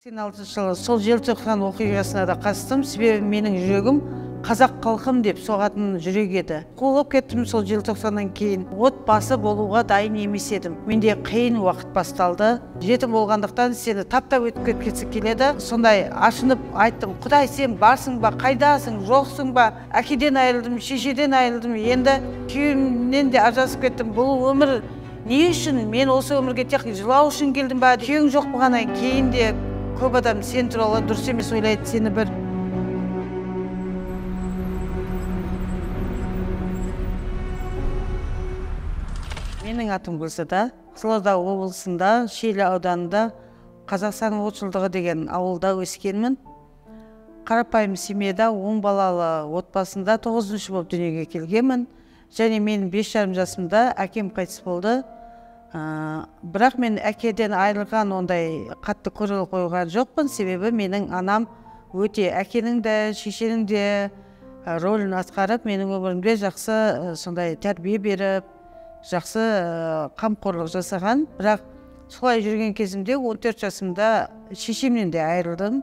86 жылы сол желтоқсан оқиғасына да қатыстым. Себебі менің жүрегім қазақ халқым деп соғатын жүрек еді. Қуылып кеттім сол желтоқсаннан кейін. Отбасы болуға дайын емес едім. Менде қиын уақыт басталды. Жетім болғандықтан сені таптап өтіп кеткісі келеді. Сондай ашынып айттым: Құдай, сен барсың ба, қайдасың, жоқсың ба? Әкеден айырылдым, шешеден айырылдым. Енді күйеуімнен де ажырасып кеттім. Бұл өмір не үшін? Мен осы өмірге тек жылау үшін келдім ба? Күйеуің жоқ болғаннан кейін де көп адам сен туралы дұрыс емес ойлайды. Сені бір менің атым Гүлсада, Қызылорда облысында Шиелі ауданында Қазақстан отшылдығы деген ауылда өскенмін. Қарапайым семьяда 10 балалы отбасында 9-шы болып дүниеге келгенмін. Және мен 5,5 жасымда әкем қайтыс болды. Бірақ мен әкеден айырылған ондай қатты көңіл қойған жоқпын. Себебі менің анам өте әкенің де, шешенің де рөлін атқарып, менің өмірімде жақсы сондай тәрбие беріп, жақсы қамқорлық жасаған. Бірақ солай жүрген кезімде 14 жасымда шешемнен де айырылдым.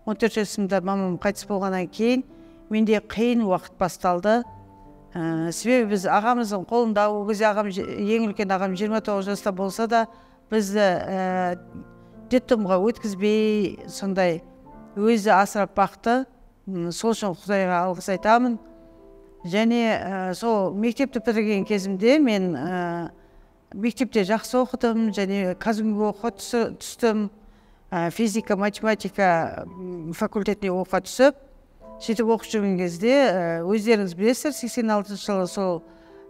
14 жасымда мамам қайтыс болғаннан кейін менде қиын уақыт басталды. Себебі біз ағамыздың қолында, ол кезде ең үлкен ағам 29 жаста болса да, бізді детдомға өткізбей, сондай өзі асырап бақты. Сол үшін Құдайға алғыс айтамын. Және сол мектепті бітірген кезімде мен мектепте жақсы оқыдым, және Казгюге оқуға түстім. Физика, математика факультетіне оқуға түсіп, сөйтіп оқып жүрген кезде өздеріңіз білесіздер, 86 жылы сол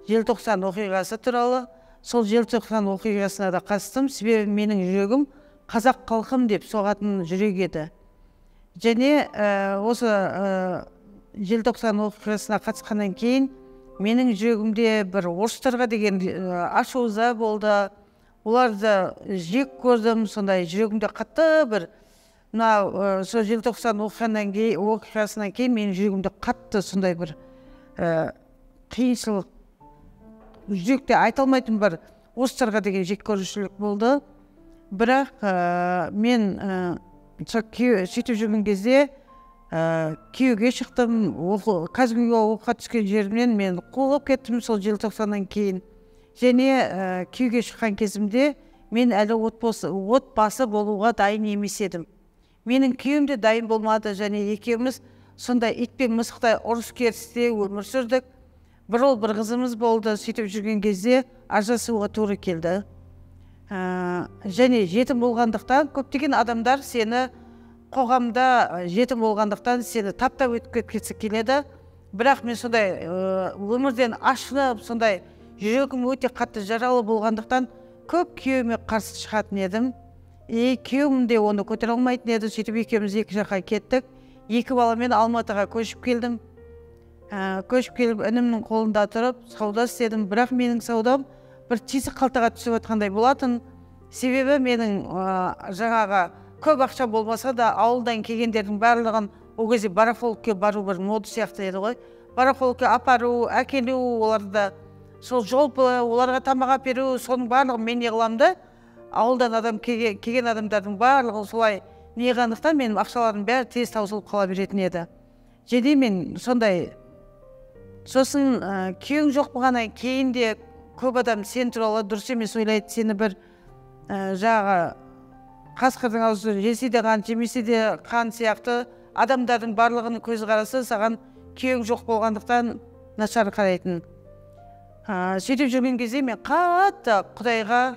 желтоқсан оқиғасы туралы, сол желтоқсан оқиғасына да қатыстым. Себебі менің жүрегім қазақ халқым деп соғатын жүрек еді. Және осы желтоқсан оқиғасына қатысқаннан кейін менің жүрегімде бір орыстарға деген ашу-ыза болды. Оларды жек көрдім, сондай жүрегімде қатты бір сол желтоқсан оқиғасынан кейін менің жүрегімде қатты сондай бір қиыншылық, жүректе айта алмайтын бір орыстарға деген жек көрушілік болды. Бірақ мен сөйтіп жүрген кезде күйеуге шықтым. Казгюге оқуға түскен жерімнен мен қуылып кеттім сол желтоқсаннан кейін. Және күйеуге шыққан кезімде мен әлі отбасы болуға дайын емес едім. Менің күйеуім де дайын болмады, және екеуміз сондай итпен мысықтай ұрыс керісте өмір сүрдік. Бір ұл, бір қызымыз болды. Сөйтіп жүрген кезде ажырасуға тура келді. Және жетім болғандықтан көптеген адамдар сені қоғамда жетім болғандықтан сені таптап өтіп кеткісі келеді. Бірақ мен сондай өмірден ашынып, сондай жүрегім өте қатты жаралы болғандықтан көп күйеуіме қарсы шығатын едім. Күйеуім де оны көтере алмайтын еді. Сөйтіп екеуміз екі жаққа кеттік. 2 баламен Алматыға көшіп келдім. Көшіп келіп інімнің қолында тұрып сауда істедім. Бірақ менің саудам бір тесік қалтаға түсіп отқандай болатын. Себебі менің жаңағы көп ақша болмаса да ауылдан келгендердің барлығын, ол кезде барахолкке бару бір мода сияқты еді ғой. Барахолкке апару, әкелу, оларды сол жолпы, оларға тамақ әперу, соның барлығын мен не қыламды. Ауылдан келген адамдардың барлығы солай неғандықтан менің ақшаларым бәрі тез таусылып қала беретін еді. Және мен сондай, сосын күйеуің жоқ болғаннан кейін де көп адам сен туралы дұрыс емес ойлайды. Сені бір жағы қасқырдың аузы жесе де қан, жемесе де қан сияқты адамдардың барлығының көзқарасы саған күйеуің жоқ болғандықтан нашар қарайтын. Сөйтіп жүрген кезде мен қатты Құдайға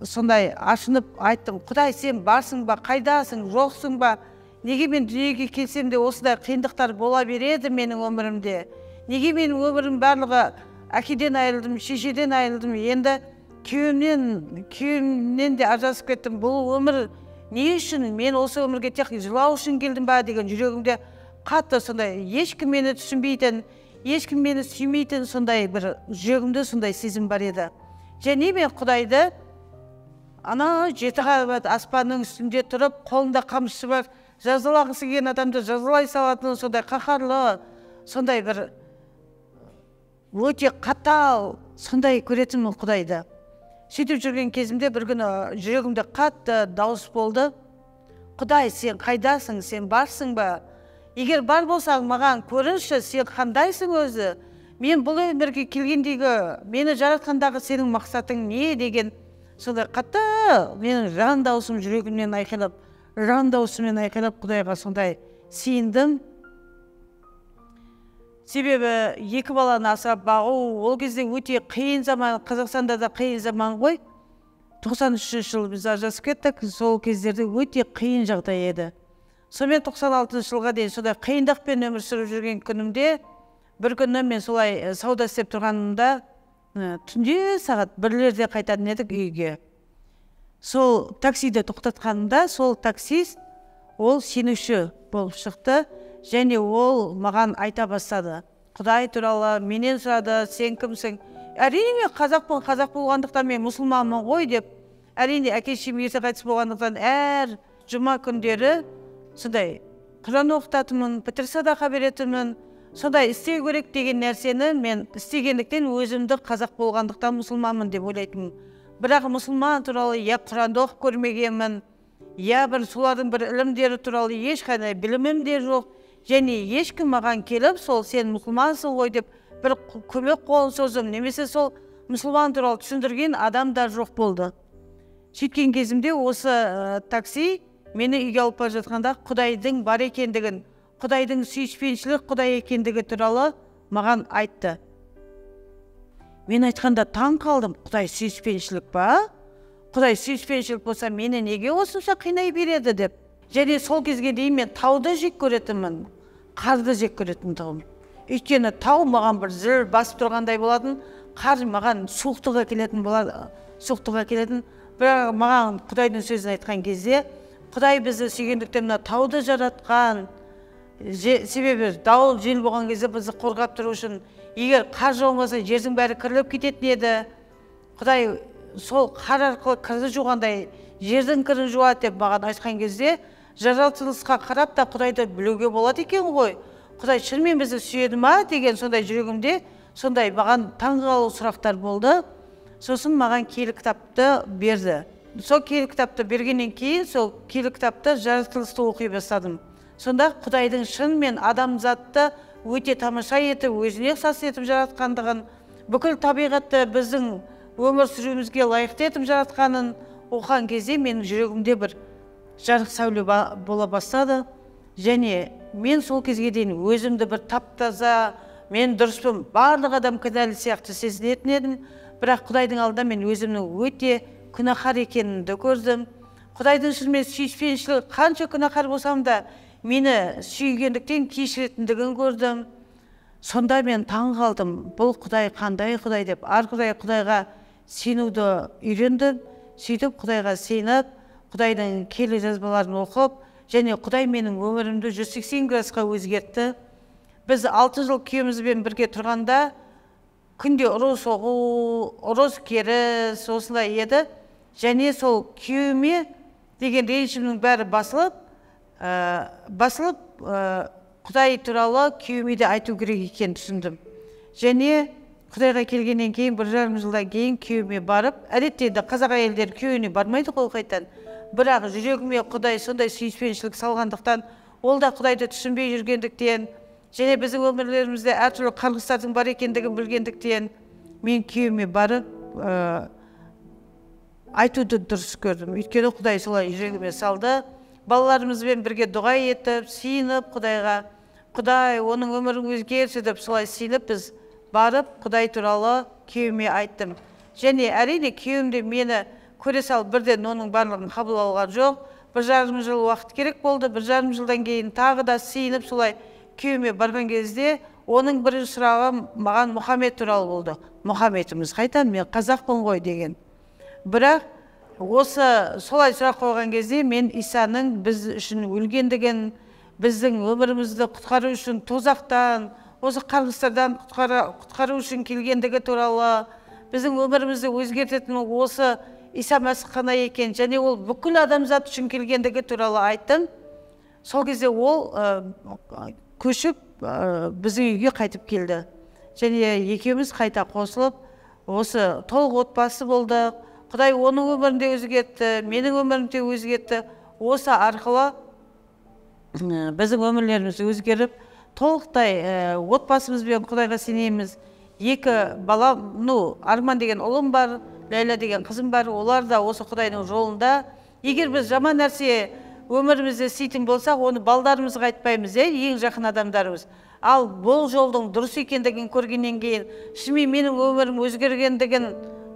сондай ашынып айттым: Құдай, сен барсың ба, қайдасың, жоқсың ба? Неге мен дүниеге келсем де осындай қиындықтар бола береді менің өмірімде? Неге менің өмірім барлығы әкеден айырылдым, шешеден айырылдым? Енді күйеуімнен де ажырасып кеттім. Бұл өмір не үшін? Мен осы өмірге тек жылау үшін келдім ба деген жүрегімде қатты сондай, ешкім мені түсінбейтін, ешкім мені сүймейтін сондай бір жүрегімде сондай сезім бар еді. Және мен Құдайды ана 7 қабат аспанның үстінде тұрып, қолында қамшысы бар, жазалағысы келген адамды жазалай салатын сондай қаһарлы, сондай бір өте қатал, сондай көретінмін Құдайды. сөйтіп жүрген кезімде бір күні жүрегімде қатты дауыс болды. Құдай, сен қайдасың, сен барсың ба? Егер бар болсаң, маған көрінші, сен қандайсың өзі? Мен бұл өмірге келгендегі, мені жаратқандағы сенің мақсатың не деген сондай қатты менің жан даусым жүрегімнен айқайлап, Құдайға сондай сиындым. Себебі екі баланы асырап бағу ол кезде өте қиын заман, Қазақстанда да қиын заман ғой. 93 жыл біз ажырасып кеттік, сол кездерде өте қиын жағдай еді. Сонымен 96 жылға дейін сондай қиындықпен өмір сүріп жүрген күнімде, бір күні мен солай сауда істеп тұрғанымда, түнде сағат 1-лерде қайтатын едік үйге. Сол таксиді тоқтатқанымда, сол таксист ол сенуші болып шықты, және ол маған айта бастады. Құдай туралы менен сұрады, сен кімсің? Әрине мен қазақпын, қазақ болғандықтан мен мұсылманмын ғой деп. Әрине әке-шешем ерте қайтыс болғандықтан әр жұма күндері сондай Құран оқытатынмын, пітір садақа беретінмін. Сондай істеу керек деген нәрсені мен істегендіктен өзімді қазақ болғандықтан мұсылманмын деп ойлайтынмын. Бірақ мұсылман туралы я Құранды оқып көрмегенмін, я бір солардың бір ілімдері туралы ешқандай білімім де жоқ. Және ешкім маған келіп, сол сен мұсылмансың ғой деп бір көмек қолын созым, немесе сол мұсылман туралы түсіндірген адам да жоқ болды. Сөйткен кезімде осы такси мені үйге алып бара жатқанда Құдайдың бар екендігін, Құдайдың сүйіспеншілік Құдай екендігі туралы маған айтты. Мен айтқанда таң қалдым, Құдай сүйіспеншілік па? Құдай сүйіспеншілік болса, мені неге осынша қинай береді деп. Және сол кезге дейін мен тауды жек көретінмін, қарды жек көретін тұғым. Өйткені тау маған бір зіл басып тұрғандай болатын, қар маған суықтық әкелетін болады, бірақ маған Құдайдың сөзін айтқан кезде, Құдай бізді сүйгендіктен мына тауды жаратқан, себебі дауыл жел болған кезде бізді қорғап тұру үшін, егер қар жаумаса жердің бәрі кіріліп кететін еді, Құдай сол қар арқылы кірді жуғандай жердің кірін жуады деп маған айтқан кезде, жаратылысқа қарап та Құдайды білуге болады екен ғой. Құдай шынымен бізді сүйеді ма деген сондай жүрегімде сондай маған таңғалу сұрақтар болды. Сосын маған киелі кітапты берді. Сол киелі кітапты бергеннен кейін сол киелі кітапты жаратылысты оқи бастадым. Сонда Құдайдың шынымен адамзатты өте тамаша етіп, өзіне ұқсас етіп жаратқандығын, бүкіл табиғатты біздің өмір сүруімізге лайықты етіп жаратқанын оқыған кезде менің жүрегімде бір жарық сәуле бола бастады. Және мен сол кезге дейін өзімді бір таптаза, мен дұрыспын, барлық адам кінәлі сияқты сезінетін едім. Бірақ Құдайдың алдында мен өзімнің өте күнәһар екенімді көрдім. Құдайдың шынымен сүйіспеншілігі қанша күнәһар болсам да мені сүйгендіктен кешіретіндігін көрдім. Сонда мен таң қалдым, бұл Құдай қандай Құдай деп, ар Құдайға сенуді үйрендім. Сөйтіп Құдайға сеніп, Құдайдың киелі жазбаларын оқып, және Құдай менің өмірімді 180 градусқа өзгертті. Біз 6 жыл күйеуімізбен бірге тұрғанда, күнде ұры соғу, ұрыс керіс осындай еді. Және сол күйеуіме деген ренішімнің бәрі басылып, Құдай туралы күйеуіме де айту керек екенін түсіндім. Және Құдайға келгеннен кейін 1,5 жылдан кейін күйеуіме барып, әдетте де қазақ әйелдері күйеуіне бармайды ғой қайтадан. Бірақ жүрегіме Құдай сондай сүйіспеншілік салғандықтан, ол да Құдайды түсінбей жүргендіктен, және біздің өмірлерімізде әртүрлі қарғыстардың бар екендігін білгендіктен, мен күйеуіме барып айтуды дұрыс көрдім. Өйткені Құдай солай жүрегіме салды. Балаларымызбен бірге дұға етіп, сиынып Құдайға, Құдай оның өмірін өзгертсін деп солай сиынып біз барып Құдай туралы күйеуіме айттым. Және әрине күйеуімде мені көре салып бірден оның барлығын қабыл алған жоқ. 1,5 жыл уақыт керек болды. 1,5 жылдан кейін тағы да сиынып солай күйеуіме барған кезде оның бірінші сұрағы маған Мұхаммед туралы болды. Мұхаммедіміз қайдан, мен қазақпын ғой деген. Бірақ осы солай сұрақ қойған кезде мен Исаның біз үшін өлгендігін, біздің өмірімізді құтқару үшін тозақтан, осы қарғыстардан құтқару үшін келгендігі туралы, біздің өмірімізді өзгертетін осы Иса Мәсіх қана екен, және ол бүкіл адамзат үшін келгендігі туралы айттым. Сол кезде ол көшіп біздің үйге қайтып келді. Және екеуміз қайта қосылып, осы толық отбасы болдық. Құдай оның өмірін де өзгертті, менің өмірімді де өзгертті. Осы арқылы біздің өмірлеріміз өзгеріп, толықтай отбасымызбен Құдайға сенеміз. 2 бала, Арман деген ұлым бар, Ләйла деген қызым бар, олар да осы Құдайдың жолында. Егер біз жаман нәрсе өмірімізде істейтін болсақ, оны балдарымызға айтпаймыз, ең жақын адамдарымыз. Ал бұл жолдың дұрыс екендігін көргеннен кейін, шынымен менің өмірім өзгергендігін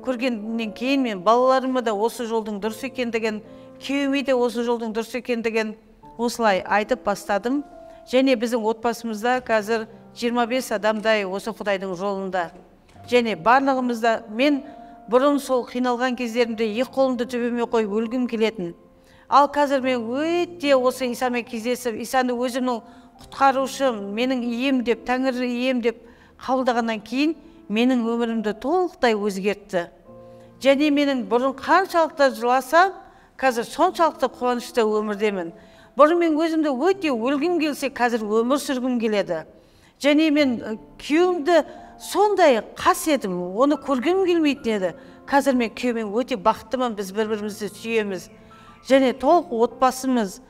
көргеннен кейін, мен балаларыма да осы жолдың дұрыс екендігін, күйеуіме де осы жолдың дұрыс екендігін осылай айтып бастадым. Және біздің отбасымызда қазір 25 адамдай осы Құдайдың жолында. Және барлығымызда, мен бұрын сол қиналған кездерімде 2 қолымды төбеме қойып өлгім келетін. Ал қазір мен өте осы Исамен кездесіп, Исаны өзімнің құтқарушым, менің ием деп, Тәңір ием деп қабылдағаннан кейін, менің өмірімді толықтай өзгертті. Және менің бұрын қаншалықты жыласам, қазір соншалықты қуанышты өмірдемін. Бұрын мен өзімді өте өлгім келсе, қазір өмір сүргім келеді. Және мен күйеуімді сондай қас едім, оны көргім келмейтін еді. Қазір мен күйеуіммен өте бақыттымын, біз бір-бірімізді сүйеміз. Және толық отбасымыз,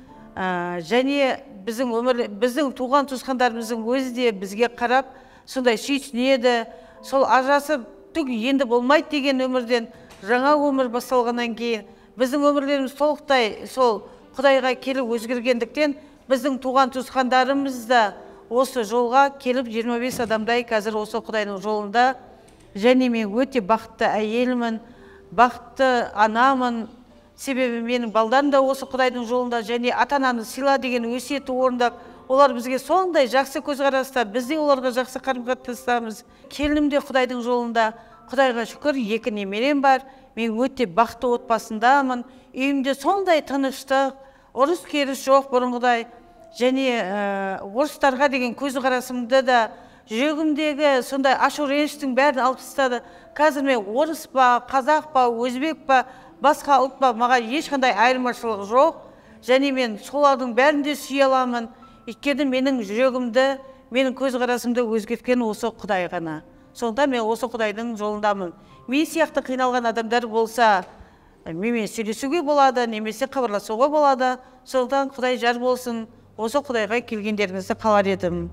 және біздің туған туысқандарымыздың өзі де бізге қарап, сондай сүйсінеді. Сол ажырасып түк енді болмайды деген өмірден жаңа өмір басталғаннан кейін, біздің өмірлеріміз толықтай сол Құдайға келіп өзгергендіктен, біздің туған туысқандарымыз да осы жолға келіп 25 адамдай қазір осы Құдайдың жолында. Және мен өте бақытты әйелмін, бақытты анамын. Себебі менің балдарым да осы Құдайдың жолында, және ата-ананы сыйла деген өсиетті орындап, олар бізге сондай жақсы көзқараста, біз де оларға жақсы қарым-қатынастамыз. Келінім де Құдайдың жолында. Құдайға шүкір, 2 немерем бар. Мен өте бақытты отбасындамын. Үйімде сондай тыныштық, ұрыс-керіс жоқ бұрынғыдай. Және орыстарға деген көзқарасымды да, жүрегімдегі сондай ашу-реніштің бәрін алып тастады. Қазір мен орыс па, қазақ па, өзбек па, басқа ұлт па, маған ешқандай айырмашылық жоқ. Және мен солардың бәрінде сүйе аламын. Өйткені менің жүрегімді, менің көзқарасымды өзгерткен осы Құдай ғана. Сонда мен осы Құдайдың жолындамын. Мен сияқты қиналған адамдар болса, менімен сөйлесуге болады, немесе хабарласуға болады. Сондықтан Құдай жар болсын. Осы Құдайға келгендеріңізді қалар едім.